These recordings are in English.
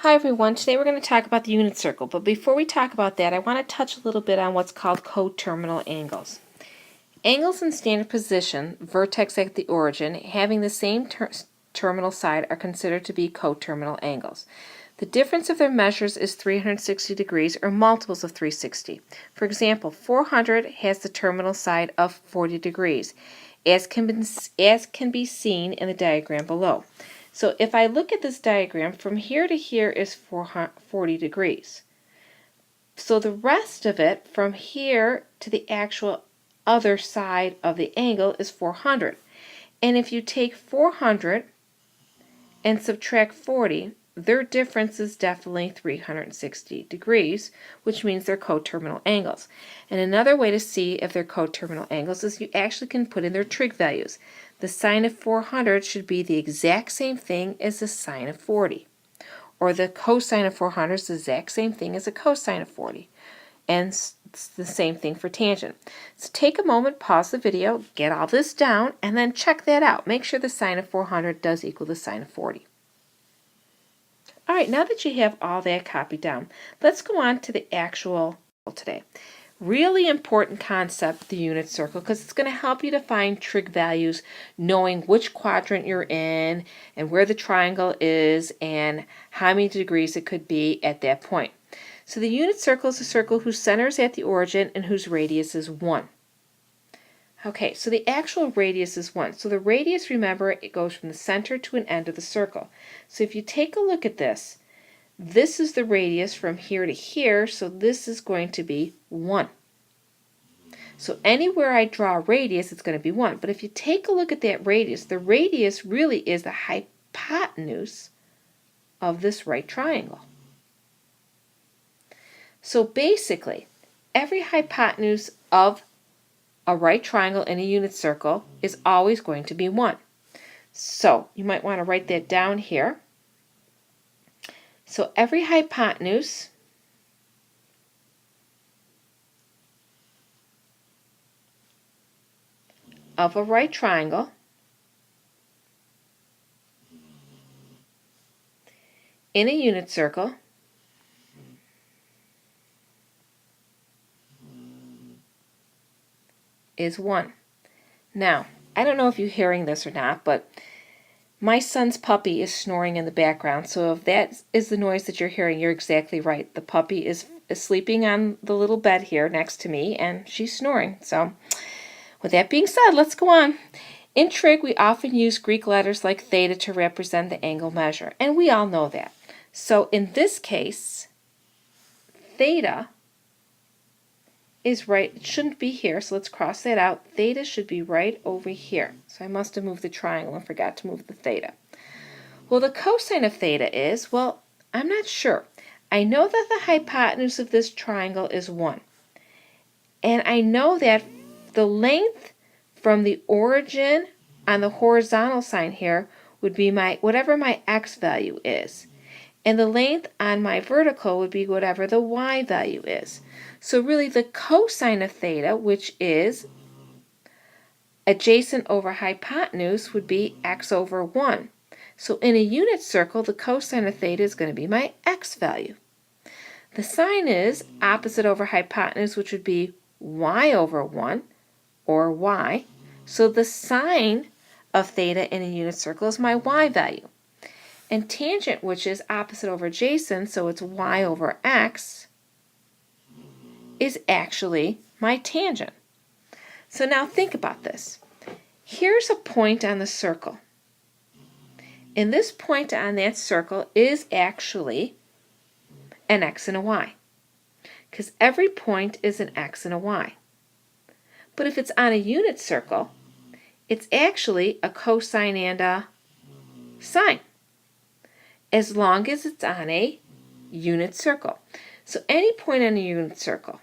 Hi everyone, today we're going to talk about the unit circle, but before we talk about that I want to touch a little bit on what's called coterminal angles. Angles in standard position, vertex at the origin, having the same terminal side are considered to be coterminal angles. The difference of their measures is 360 degrees or multiples of 360. For example, 400 has the terminal side of 40 degrees, as can be seen in the diagram below. So if I look at this diagram, from here to here is 40 degrees. So the rest of it, from here to the actual other side of the angle, is 400. And if you take 400 and subtract 40, their difference is definitely 360 degrees, which means they're coterminal angles. And another way to see if they're coterminal angles is you actually can put in their trig values. The sine of 400 should be the exact same thing as the sine of 40. Or the cosine of 400 is the exact same thing as a cosine of 40. And it's the same thing for tangent. So take a moment, pause the video, get all this down, and then check that out. Make sure the sine of 400 does equal the sine of 40. All right, now that you have all that copied down, let's go on to the actual today. Really important concept, the unit circle, because it's going to help you to find trig values, knowing which quadrant you're in and where the triangle is and how many degrees it could be at that point. So the unit circle is a circle whose center is at the origin and whose radius is 1. Okay, so the actual radius is 1. So the radius, remember, it goes from the center to an end of the circle. So if you take a look at this, this is the radius from here to here, so this is going to be 1. So anywhere I draw a radius, it's going to be 1. But if you take a look at that radius, the radius really is the hypotenuse of this right triangle. So basically, every hypotenuse of a right triangle in a unit circle is always going to be 1. So you might want to write that down here. So every hypotenuse of a right triangle in a unit circle is 1. Now, I don't know if you're hearing this or not, but my son's puppy is snoring in the background, so if that is the noise that you're hearing, you're exactly right. The puppy is sleeping on the little bed here next to me, and she's snoring. So, with that being said, let's go on. In trig, we often use Greek letters like theta to represent the angle measure, and we all know that. So, in this case, theta is right, it shouldn't be here, so let's cross that out. Theta should be right over here. So I must have moved the triangle and forgot to move the theta. Well, the cosine of theta is, well, I'm not sure. I know that the hypotenuse of this triangle is 1. And I know that the length from the origin on the horizontal side here would be whatever my x value is. And the length on my vertical would be whatever the y value is. So really the cosine of theta, which is adjacent over hypotenuse, would be x over 1. So in a unit circle, the cosine of theta is going to be my x value. The sine is opposite over hypotenuse, which would be y over 1, or y. So the sine of theta in a unit circle is my y value. And tangent, which is opposite over adjacent, so it's y over x, is actually my tangent. So now think about this. Here's a point on the circle. And this point on that circle is actually an x and a y, because every point is an x and a y. But if it's on a unit circle, it's actually a cosine and a sine, as long as it's on a unit circle. So any point on a unit circle.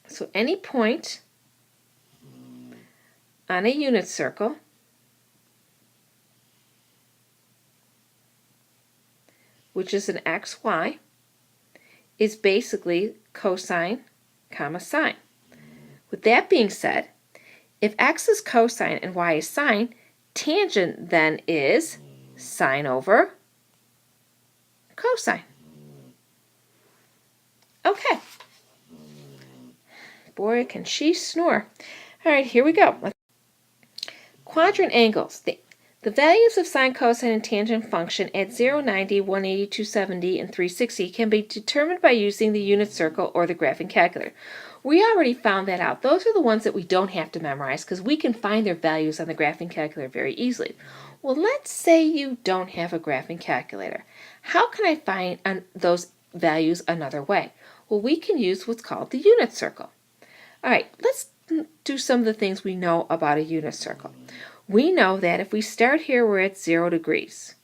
So any point on a unit circle which is an xy, is basically cosine, comma sine. With that being said, if x is cosine and y is sine, tangent then is sine over cosine. Okay. Boy, can she snore. All right, here we go. Quadrant angles. The values of sine, cosine, and tangent function at 0, 90, 180, 270, and 360 can be determined by using the unit circle or the graphing calculator. We already found that out. Those are the ones that we don't have to memorize because we can find their values on the graphing calculator very easily. Well, let's say you don't have a graphing calculator. How can I find those values another way? Well, we can use what's called the unit circle. All right, let's do some of the things we know about a unit circle. We know that if we start here, we're at 0 degrees,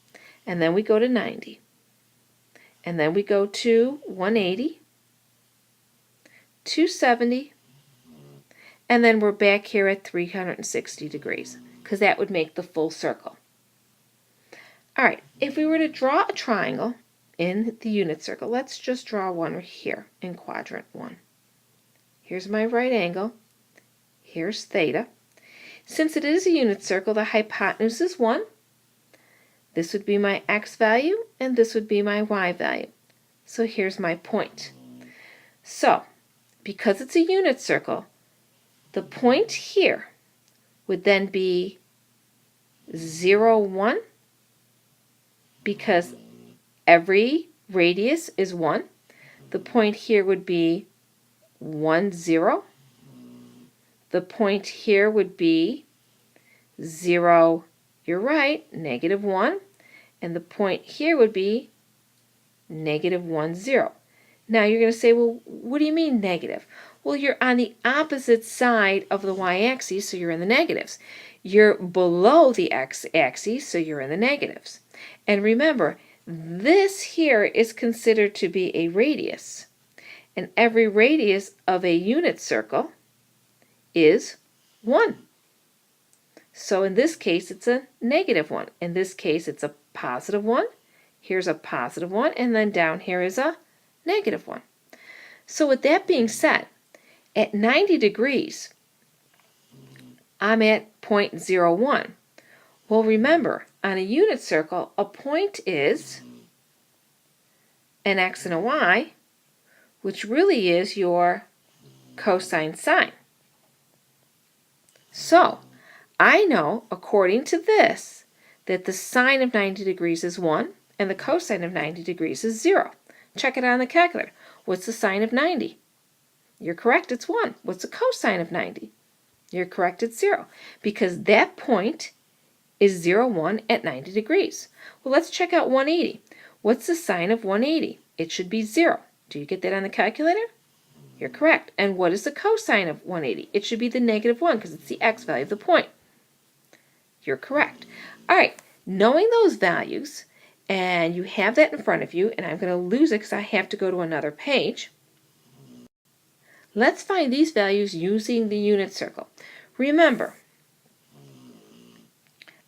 and then we go to 90, and then we go to 180, 270, and then we're back here at 360 degrees, because that would make the full circle. All right, if we were to draw a triangle in the unit circle, let's just draw one here in quadrant 1. Here's my right angle. Here's theta. Since it is a unit circle, the hypotenuse is 1. This would be my x value, and this would be my y value. So here's my point. So, because it's a unit circle, the point here would then be 0, 1, because every radius is 1. The point here would be 1, 0. The point here would be 0, you're right, negative 1. And the point here would be negative 1, 0. Now you're going to say, well, what do you mean negative? Well, you're on the opposite side of the y-axis, so you're in the negatives. You're below the x-axis, so you're in the negatives. And remember, this here is considered to be a radius. And every radius of a unit circle is 1. So in this case, it's a negative 1. In this case, it's a positive 1. Here's a positive 1, and then down here is a negative 1. So with that being said, at 90 degrees, I'm at 0.01. Well, remember, on a unit circle, a point is an x and a y, which really is your cosine sine. So, I know, according to this, that the sine of 90 degrees is 1 and the cosine of 90 degrees is 0. Check it out on the calculator. What's the sine of 90? You're correct, it's 1. What's the cosine of 90? You're correct, it's 0. Because that point is 0, 1 at 90 degrees. Well, let's check out 180. What's the sine of 180? It should be 0. Do you get that on the calculator? You're correct. And what is the cosine of 180? It should be the negative 1 because it's the x value of the point. You're correct. All right, knowing those values, and you have that in front of you, and I'm going to lose it because I have to go to another page. Let's find these values using the unit circle. Remember,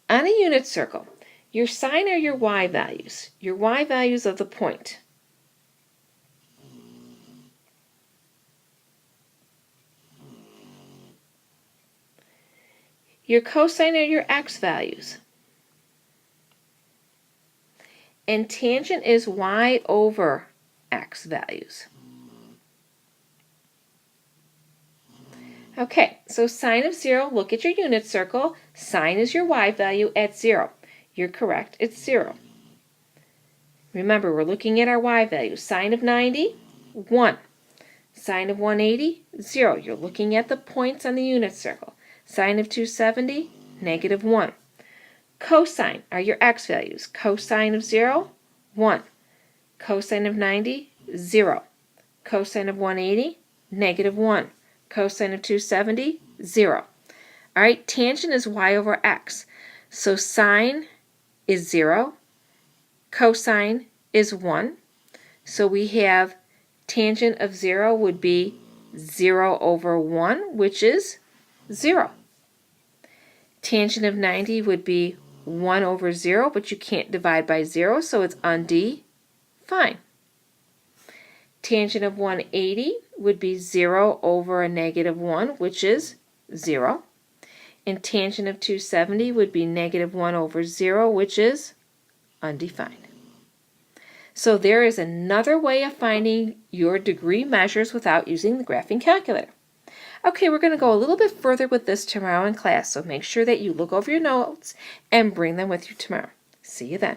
on a unit circle, your sine are your y values of the point. Your cosine are your x values. And tangent is y over x values. Okay, so sine of 0, look at your unit circle. Sine is your y value at 0. You're correct, it's 0. Remember, we're looking at our y value. Sine of 90, 1. Sine of 180, 0. You're looking at the points on the unit circle. Sine of 270, negative 1. Cosine are your x values. Cosine of 0, 1. Cosine of 90, 0. Cosine of 180, negative 1. Cosine of 270, 0. All right, tangent is y over x. So sine is 0. Cosine is 1. So we have tangent of 0 would be 0 over 1, which is 0. Tangent of 90 would be 1 over 0, but you can't divide by 0, so it's undefined. Tangent of 180 would be 0 over a negative 1, which is 0. And tangent of 270 would be negative 1 over 0, which is undefined. So there is another way of finding your degree measures without using the graphing calculator. Okay, we're going to go a little bit further with this tomorrow in class, so make sure that you look over your notes and bring them with you tomorrow. See you then.